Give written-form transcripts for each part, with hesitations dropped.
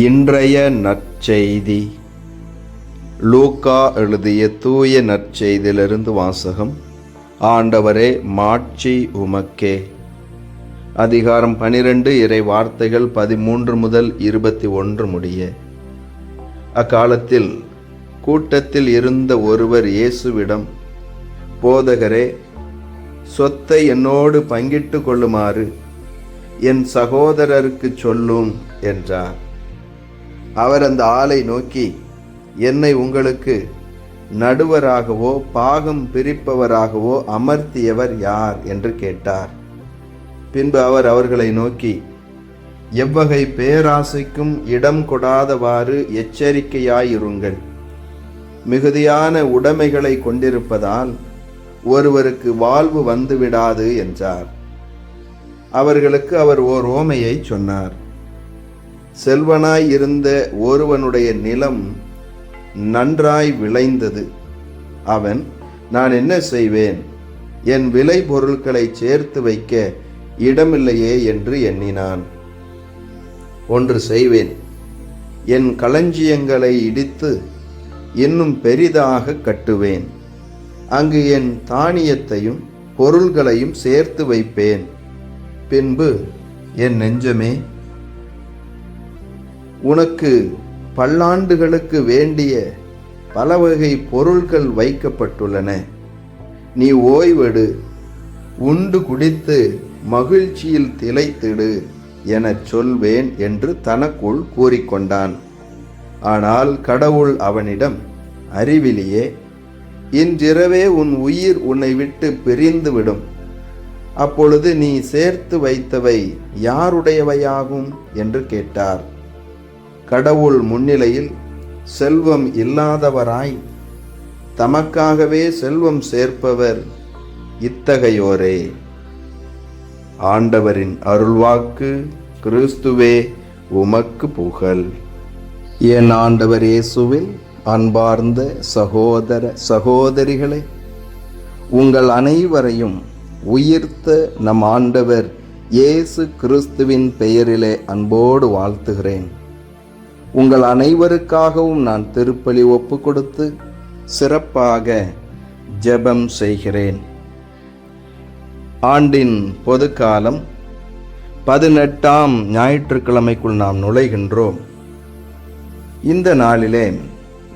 இன்றைய நற்செய்தி லூக்கா எழுதிய தூய நற்செய்தியிலிருந்து வாசகம். ஆண்டவரே, மாட்சி உமக்கே. அதிகாரம் 12, இறை வார்த்தைகள் 13 முதல் 21 முடிய. அக்காலத்தில் கூட்டத்தில் இருந்த ஒருவர் இயேசுவிடம், போதகரே, சொத்தை என்னோடு பங்கிட்டு கொள்ளுமாறு என் சகோதரருக்கு சொல்லும் என்றார். அவர் அந்த ஆளை நோக்கி, என்னை உங்களுக்கு நடுவராகவோ பாகம் பிரிப்பவராகவோ அமர்த்தியவர் யார் என்று கேட்டார். பின்பு அவர் அவர்களை நோக்கி, எவ்வகை பேராசைக்கும் இடம் கொடாதவாறு எச்சரிக்கையாயிருங்கள். மிகுதியான உடைமைகளை கொண்டிருப்பதால் ஒருவருக்கு வாழ்வு வந்துவிடாது என்றார். அவர்களுக்கு அவர் ஓர் உவமையை சொன்னார். செல்வனாய் இருந்த ஒருவனுடைய நிலம் நன்றாய் விளைந்தது. அவன், நான் என்ன செய்வேன், என் விளை பொருட்களை சேர்த்து வைக்க இடமில்லையே என்று எண்ணினான். ஒன்று செய்வேன், என் களஞ்சியங்களை இடித்து இன்னும் பெரிதாக கட்டுவேன். அங்கு என் தானியத்தையும் பொருள்களையும் சேர்த்து வைப்பேன். பின்பு, என் நெஞ்சமே, உனக்கு பல்லாண்டுகளுக்கு வேண்டிய பல வகை பொருள்கள் வைக்கப்பட்டுள்ளன. நீ ஓய்வெடு, உண்டு குடித்து மகிழ்ச்சியில் திளைத்திடு எனச் சொல்வேன் என்று தனக்குள் கூறிக்கொண்டான். ஆனால் கடவுள் அவனிடம், அறிவிலியே, இன்றிரவே உன் உயிர் உன்னை விட்டு பிரிந்துவிடும். அப்பொழுது நீ சேர்த்து வைத்தவை யாருடையவையாகும் என்று கேட்டார். கடவுள் முன்னிலையில் செல்வம் இல்லாதவராய் தமக்காகவே செல்வம் சேர்ப்பவர் இத்தகையோரே. ஆண்டவரின் அருள்வாக்கு. கிறிஸ்துவே, உமக்கு புகழ். என் ஆண்டவர் இயேசுவில் அன்பார்ந்த சகோதர சகோதரிகளே, உங்கள் அனைவரையும் உயிர்த்த நம் ஆண்டவர் இயேசு கிறிஸ்துவின் பெயரிலே அன்போடு வாழ்த்துகிறேன். உங்கள் அனைவருக்காகவும் நான் திருப்பலி ஒப்பு கொடுத்து சிறப்பாக ஜெபம் செய்கிறேன். ஆண்டின் பொதுக்காலம் 18ஆம் ஞாயிற்றுக்கிழமைக்குள் நாம் நுழைகின்றோம். இந்த நாளிலே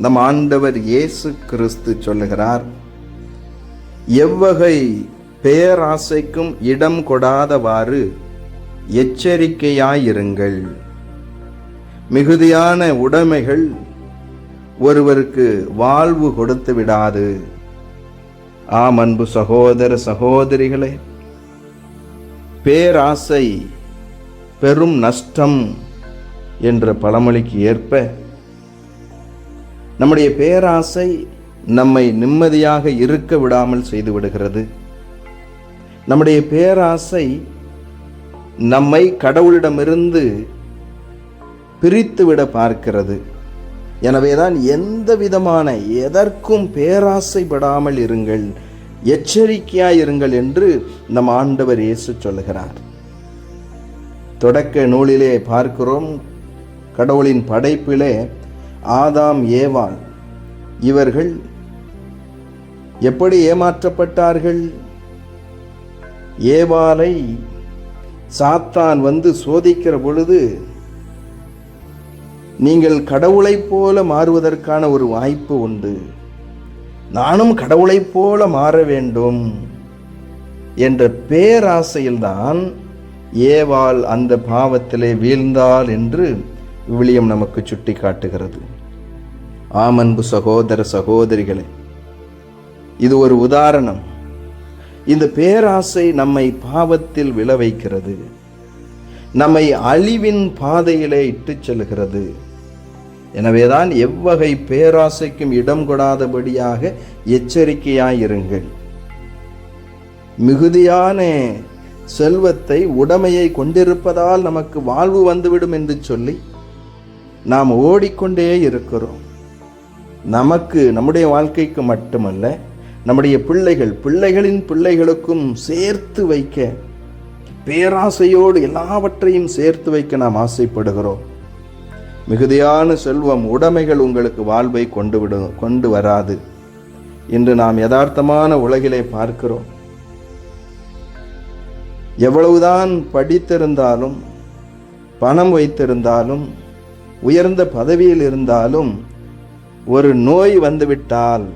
நம் ஆண்டவர் இயேசு கிறிஸ்து சொல்லுகிறார், எவ்வகை பேராசைக்கும் இடம் கொடாதவாறு எச்சரிக்கையாயிருங்கள். மிகுதியான உடைமைகள் ஒருவருக்கு வாழ்வு கொடுத்து விடாது. ஆம், அன்பு சகோதர சகோதரிகளே, பேராசை பெரும் நஷ்டம் என்ற பழமொழிக்கு ஏற்ப நம்முடைய பேராசை நம்மை நிம்மதியாக இருக்க விடாமல் செய்து விடுகிறது. நம்முடைய பேராசை நம்மை கடவுளிடமிருந்து பிரித்துவிட பார்க்கிறது. எனவேதான் எந்த விதமான எதற்கும் பேராசைப்படாமல் இருங்கள், எச்சரிக்கையாயிருங்கள் என்று நம் ஆண்டவர் இயேசு சொல்லுகிறார். தொடக்க நூலிலே பார்க்கிறோம், கடவுளின் படைப்பிலே ஆதாம் ஏவாள் இவர்கள் எப்படி ஏமாற்றப்பட்டார்கள். ஏவாளை சாத்தான் வந்து சோதிக்கிற பொழுது, நீங்கள் கடவுளைப் போல மாறுவதற்கான ஒரு வாய்ப்பு உண்டு, நானும் கடவுளைப் போல மாற வேண்டும் என்ற பேராசையில்தான் ஏவாள் அந்த பாவத்திலே வீழ்ந்தாள் என்று விவிலியம் நமக்கு சுட்டி காட்டுகிறது. ஆம், அன்பு சகோதர சகோதரிகளே, இது ஒரு உதாரணம். இந்த பேராசை நம்மை பாவத்தில் விழ வைக்கிறது, நம்மை அழிவின் பாதையிலே இட்டு செல்கிறது. எனவேதான் எவ்வகை பேராசைக்கும் இடம் கொடாதபடியாக எச்சரிக்கையாயிருங்கள். மிகுதியான செல்வத்தை உடைமையை கொண்டிருப்பதால் நமக்கு வாழ்வு வந்துவிடும் என்று சொல்லி நாம் ஓடிக்கொண்டே இருக்கிறோம். நமக்கு, நம்முடைய வாழ்க்கைக்கு மட்டுமல்ல, நம்முடைய பிள்ளைகளின் பிள்ளைகளுக்கும் சேர்த்து வைக்க, பேராசையோடு எல்லாவற்றையும் சேர்த்து வைக்க நாம் ஆசைப்படுகிறோம். மிகுதியான செல்வம், உடைமைகள் உங்களுக்கு வாழ்வை கொண்டு வராது. இன்று நாம் யதார்த்தமான உலகிலே பார்க்கிறோம். எவ்வளவுதான் படித்திருந்தாலும், பணம் வைத்திருந்தாலும், உயர்ந்த பதவியில் இருந்தாலும், ஒரு நோய் வந்துவிட்டால்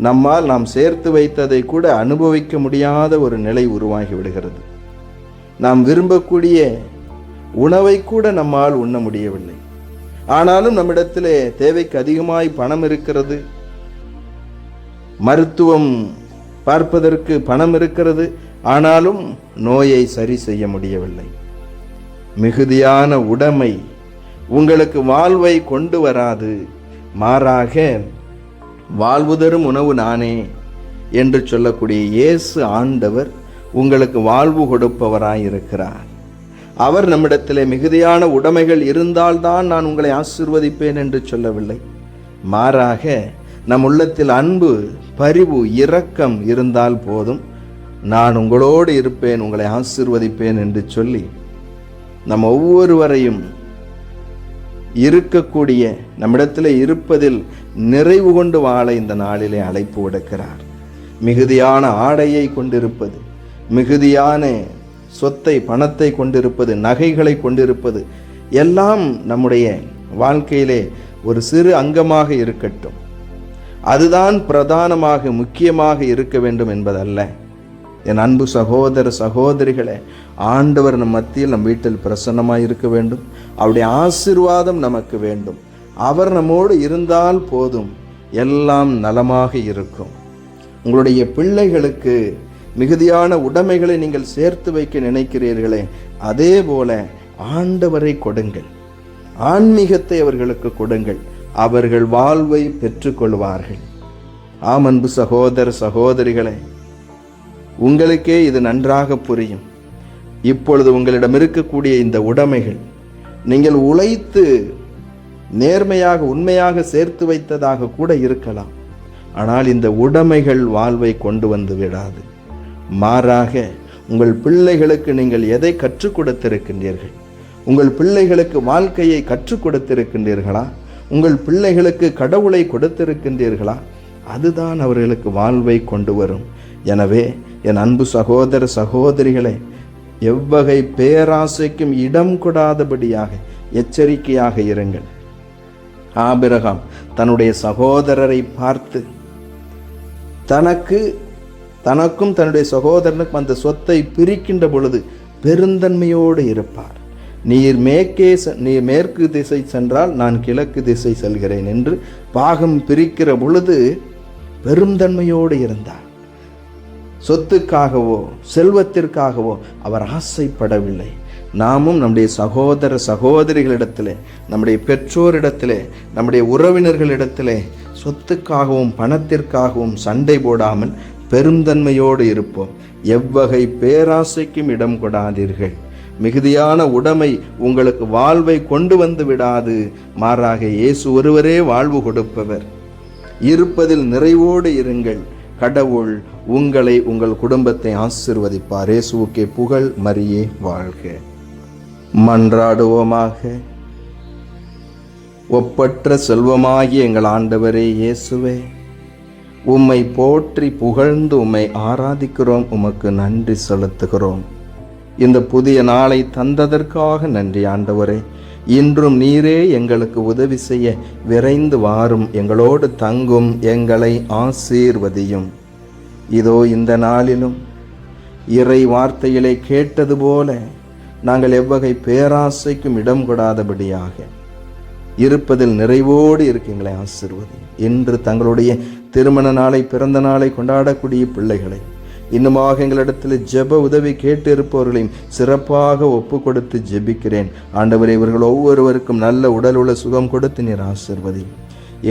நம்மால் நாம் சேர்த்து வைத்ததை கூட அனுபவிக்க முடியாத ஒரு நிலை உருவாகி விடுகிறது. நாம் விரும்பக்கூடிய உணவை கூட நம்மால் உண்ண முடியவில்லை. ஆனாலும் நம்மிடத்திலே தேவைக்கு அதிகமாய் பணம் இருக்கிறது, மருத்துவம் பார்ப்பதற்கு பணம் இருக்கிறது, ஆனாலும் நோயை சரி செய்ய முடியவில்லை. மிகுதியான உடைமை உங்களுக்கு வாழ்வை கொண்டு வராது. மாறாக வாழ்வு தரும் உணவு நானே என்று சொல்லக்கூடிய இயேசு ஆண்டவர் உங்களுக்கு வாழ்வு கொடுப்பவராயிருக்கிறார். அவர் நம்மிடத்திலே மிகுதியான உடைமைகள் இருந்தால்தான் நான் உங்களை ஆசீர்வதிப்பேன் என்று சொல்லவில்லை. மாறாக நம் உள்ளத்தில் அன்பு, பரிவு, இரக்கம் இருந்தால் போதும், நான் உங்களோடு இருப்பேன், உங்களை ஆசீர்வதிப்பேன் என்று சொல்லி நம் ஒவ்வொருவரையும் இருக்கக்கூடிய, நம்மிடத்தில் இருப்பதில் நிறைவு கொண்டு வாழ இந்த நாளிலே அழைப்பு விடுக்கிறார். மிகுதியான ஆடையை கொண்டிருப்பது, மிகுதியான சொத்தை, பணத்தை கொண்டிருப்பது, நகைகளை கொண்டிருப்பது எல்லாம் நம்முடைய வாழ்க்கையிலே ஒரு சிறு அங்கமாக இருக்கட்டும். அதுதான் பிரதானமாக, முக்கியமாக இருக்க வேண்டும் என்பதல்ல. என் அன்பு சகோதர சகோதரிகளே, ஆண்டவர் நம் மத்தியில், நம் வீட்டில் பிரசன்னமாய் இருக்க வேண்டும். அவருடைய ஆசீர்வாதம் நமக்கு வேண்டும். அவர் நம்மோடு இருந்தால் போதும், எல்லாம் நலமாக இருக்கும். உங்களுடைய பிள்ளைகளுக்கு மிகுதியான உடைமைகளை நீங்கள் சேர்த்து வைக்க நினைக்கிறீர்களே, அதே போல ஆண்டவரை கொடுங்கள், ஆன்மீகத்தை அவர்களுக்கு கொடுங்கள். அவர்கள் வாழ்வை பெற்றுக்கொள்வார்கள். ஆம் அன்பு சகோதர சகோதரிகளே, உங்களுக்கே இது நன்றாக புரியும். இப்பொழுது உங்களிடம் இருக்கக்கூடிய இந்த உடைமைகள் நீங்கள் உழைத்து நேர்மையாக, உண்மையாக சேர்த்து வைத்ததாக கூட இருக்கலாம். ஆனால் இந்த உடைமைகள் வாழ்வை கொண்டு வந்து விடாது. மாறாக உங்கள் பிள்ளைகளுக்கு நீங்கள் எதை கற்றுக் கொடுத்திருக்கின்றீர்கள்? உங்கள் பிள்ளைகளுக்கு வாழ்க்கையை கற்றுக் கொடுத்திருக்கின்றீர்களா? உங்கள் பிள்ளைகளுக்கு கடவுளை கொடுத்திருக்கின்றீர்களா? அதுதான் அவர்களுக்கு வாழ்வை கொண்டு வரும். எனவே என் அன்பு சகோதர சகோதரிகளே, எவ்வகை பேராசைக்கும் இடம் கொடாதபடியாக எச்சரிக்கையாக இருங்கள். ஆபிரகாம் தன்னுடைய சகோதரரை பார்த்து தனக்கும் தன்னுடைய சகோதரனுக்கும் அந்த சொத்தை பிரிக்கின்ற பொழுது பெருந்தன்மையோடு இருப்பார். நீர் மேற்கு திசை சென்றால் நான் கிழக்கு திசை செல்கிறேன் என்று பாகம் பிரிக்கிற பொழுது பெருந்தன்மையோடு இருந்தார். சொத்துக்காகவோ செல்வத்திற்காகவோ அவர் ஆசைப்படவில்லை. நாமும் நம்முடைய சகோதர சகோதரிகளிடத்திலே, நம்முடைய பெற்றோரிடத்திலே, நம்முடைய உறவினர்களிடத்திலே சொத்துக்காகவும் பணத்திற்காகவும் சண்டை போடாமல் பெருந்தன்மையோடு இருப்போம். எவ்வகை பேராசைக்கும் இடம் கொடாதீர்கள். மிகுதியான உடைமை உங்களுக்கு வாழ்வை கொண்டு வந்து விடாது. மாறாக இயேசு ஒருவரே வாழ்வு கொடுப்பவர். இருப்பதில் நிறைவோடு இருங்கள். கடவுள் உங்களை, உங்கள் குடும்பத்தை ஆசீர்வதிப்பார். இயேசுவுக்கே புகழ், மரியே வாழ்க. மன்றாடுவோமாக. ஒப்பற்ற செல்வமாகிய எங்கள் ஆண்டவரே இயேசுவே, உம்மை போற்றி புகழ்ந்து உம்மை ஆராதிக்கிறோம். உமக்கு நன்றி செலுத்துகிறோம். இந்த புதிய நாளை தந்ததற்காக நன்றி ஆண்டவரே. இன்றும் நீரே எங்களுக்கு உதவி செய்ய விரைந்து வாரும். எங்களோடு தங்கும், எங்களை ஆசீர்வதியும். இதோ இந்த நாளிலும் இறை வார்த்தையிலே கேட்டது போல நாங்கள் எவ்வகை பேராசைக்கும் இடம் கொடாதபடியாக இருப்பதில் நிறைவோடு இருக்கீங்களே ஆசீர்வதி. இன்று தங்களுடைய திருமண நாளை, பிறந்த நாளை கொண்டாடக்கூடிய பிள்ளைகளை, இன்னுமாக எங்களிடத்தில் ஜெப உதவி கேட்டு இருப்பவர்களையும் சிறப்பாக ஒப்பு கொடுத்து ஜெபிக்கிறேன். ஆண்டவரே, இவர்கள் ஒவ்வொருவருக்கும் நல்ல உடல் உள்ள சுகம் கொடுத்து நீர் ஆசீர்வதி.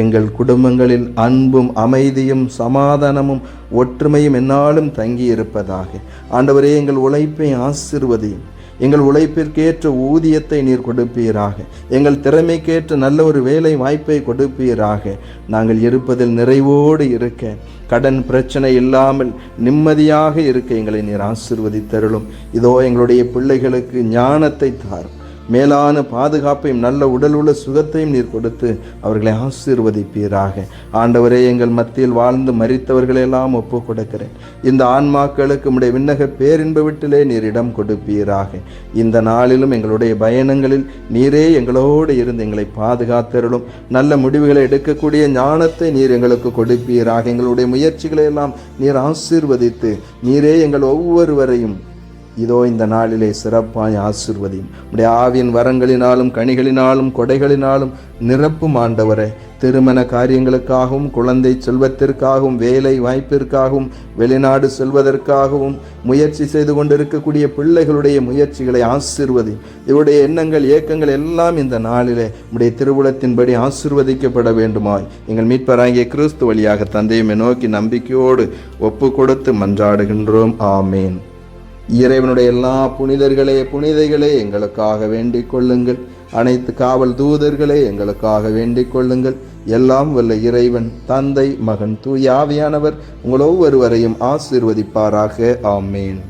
எங்கள் குடும்பங்களில் அன்பும் அமைதியும் சமாதானமும் ஒற்றுமையும் என்னாலும் தங்கி இருப்பதாக. ஆண்டவரே, எங்கள் உழைப்பை ஆசீர்வதியும். எங்கள் உழைப்பிற்கேற்ற ஊதியத்தை நீர் கொடுப்பீராக. எங்கள் திறமைக்கேற்ற நல்ல ஒரு வேலை வாய்ப்பை கொடுப்பீராக. நாங்கள் இருப்பதில் நிறைவோடு இருக்க, கடன் பிரச்சனை இல்லாமல் நிம்மதியாக இருக்க எங்களை நீர் ஆசீர்வதித்தருளும். இதோ எங்களுடைய பிள்ளைகளுக்கு ஞானத்தை தாரும், மேலான பாதுகாப்பையும் நல்ல உடல் உள்ள சுகத்தையும் நீர் கொடுத்து அவர்களை ஆசீர்வதிப்பீராக. ஆண்டவரே, எங்கள் மத்தியில் வாழ்ந்து மரித்தவர்களெல்லாம் ஒப்பு கொடுக்கிறேன். இந்த ஆன்மாக்களுக்கு உம்முடைய விண்ணக பேரின்ப வீட்டிலே நீர் இடம் கொடுப்பீராக. இந்த நாளிலும் எங்களுடைய பயணங்களில் நீரே எங்களோடு இருந்து எங்களை பாதுகாத்தருளும். நல்ல முடிவுகளை எடுக்கக்கூடிய ஞானத்தை நீர் எங்களுக்கு கொடுப்பீராக. எங்களுடைய முயற்சிகளை எல்லாம் நீர் ஆசீர்வதித்து நீரே எங்கள் ஒவ்வொருவரையும் இதோ இந்த நாளிலே சிறப்பாய் ஆசீர்வதியும். உடைய ஆவியின் வரங்களினாலும் கனிகளினாலும் கொடைகளினாலும் நிரப்பும் ஆண்டவரே. திருமண காரியங்களுக்காகவும் குழந்தை செல்வத்திற்காகவும் வேலை வாய்ப்பிற்காகவும் வெளிநாடு செல்வதற்காகவும் முயற்சி செய்து கொண்டிருக்கக்கூடிய பிள்ளைகளுடைய முயற்சிகளை ஆசீர்வதி. இவருடைய எண்ணங்கள் ஏக்கங்கள் எல்லாம் இந்த நாளிலே உடைய திருவுளத்தின்படி ஆசீர்வதிக்கப்பட வேண்டுமாய் எங்கள் மீட்பராகிய கிறிஸ்து வழியாக தந்தையுமே நோக்கி நம்பிக்கையோடு ஒப்பு கொடுத்து மன்றாடுகின்றோம். ஆமேன். இறைவனுடைய எல்லா புனிதர்களே எங்களுக்காக வேண்டிக் கொள்ளுங்கள். அனைத்து காவல் தூதர்களே எங்களுக்காக வேண்டிக் கொள்ளுங்கள். எல்லாம் வல்ல இறைவன் தந்தை, மகன், தூய ஆவியானவர் உங்கள் ஒவ்வொருவரையும் ஆசீர்வதிப்பாராக. ஆமேன்.